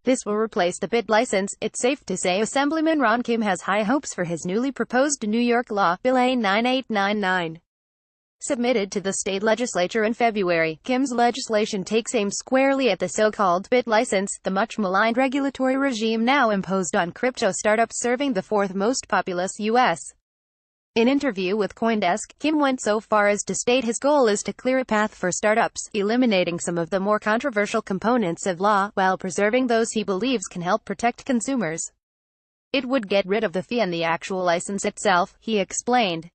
This will replace the bit license. It's safe to say Assemblyman Ron Kim has high hopes for his newly proposed New York law, Bill A-9899. Submitted to the state legislature in February, Kim's legislation takes aim squarely at the so-called bit license, the much-maligned regulatory regime now imposed on crypto startups serving the fourth most populous U.S. In an interview with CoinDesk, Kim went so far as to state his goal is to clear a path for startups, eliminating some of the more controversial components of law, while preserving those he believes can help protect consumers. It would get rid of the fee and the actual license itself, he explained.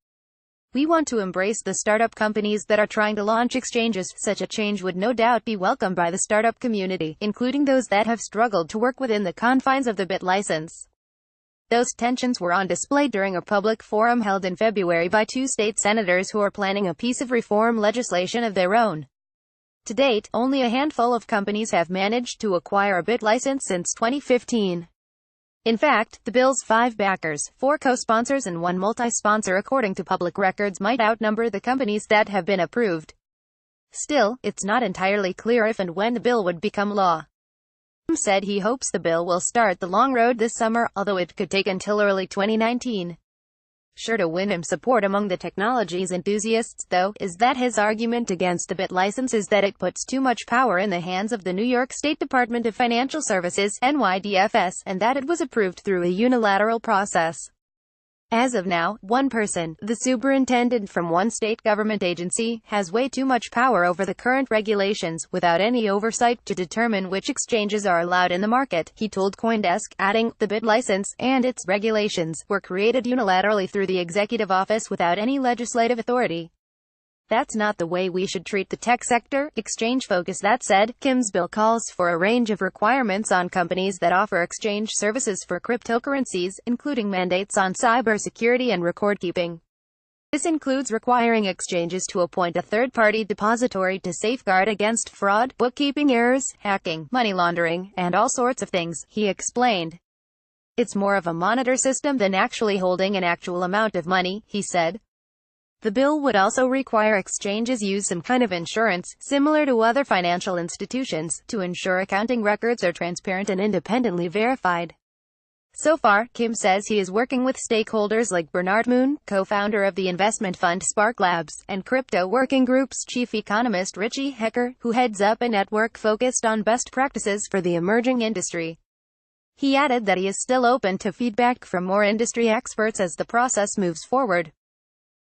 We want to embrace the startup companies that are trying to launch exchanges. Such a change would no doubt be welcomed by the startup community, including those that have struggled to work within the confines of the bit license. Those tensions were on display during a public forum held in February by two state senators who are planning a piece of reform legislation of their own. To date, only a handful of companies have managed to acquire a bit license since 2015. In fact, the bill's 5 backers, 4 co-sponsors and 1 multi-sponsor according to public records might outnumber the companies that have been approved. Still, it's not entirely clear if and when the bill would become law. Kim said he hopes the bill will start the long road this summer, although it could take until early 2019. Sure to win him support among the technology's enthusiasts, though, is that his argument against the bit license is that it puts too much power in the hands of the New York State Department of Financial Services, NYDFS, and that it was approved through a unilateral process. As of now, one person, the superintendent from one state government agency, has way too much power over the current regulations, without any oversight to determine which exchanges are allowed in the market, he told CoinDesk, adding, the bit license, and its regulations, were created unilaterally through the executive office without any legislative authority. That's not the way we should treat the tech sector, exchange focus. That said, Kim's bill calls for a range of requirements on companies that offer exchange services for cryptocurrencies, including mandates on cybersecurity and record-keeping. This includes requiring exchanges to appoint a third-party depository to safeguard against fraud, bookkeeping errors, hacking, money laundering, and all sorts of things, he explained. It's more of a monitor system than actually holding an actual amount of money, he said. The bill would also require exchanges use some kind of insurance, similar to other financial institutions, to ensure accounting records are transparent and independently verified. So far, Kim says he is working with stakeholders like Bernard Moon, co-founder of the investment fund Spark Labs, and Crypto Working Group's chief economist Richie Hecker, who heads up a network focused on best practices for the emerging industry. He added that he is still open to feedback from more industry experts as the process moves forward.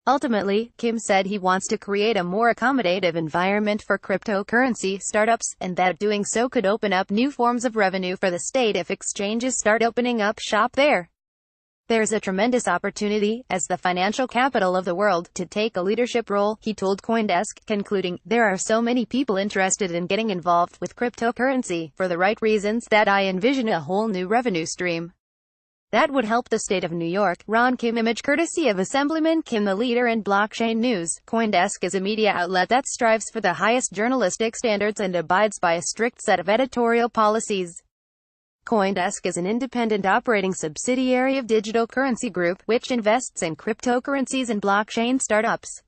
Ultimately, Kim said he wants to create a more accommodative environment for cryptocurrency startups, and that doing so could open up new forms of revenue for the state if exchanges start opening up shop there. There's a tremendous opportunity, as the financial capital of the world, to take a leadership role, he told CoinDesk, concluding, there are so many people interested in getting involved with cryptocurrency, for the right reasons, that I envision a whole new revenue stream that would help the state of New York. Ron Kim image courtesy of Assemblyman Kim, the leader in blockchain news. CoinDesk is a media outlet that strives for the highest journalistic standards and abides by a strict set of editorial policies. CoinDesk is an independent operating subsidiary of Digital Currency Group, which invests in cryptocurrencies and blockchain startups.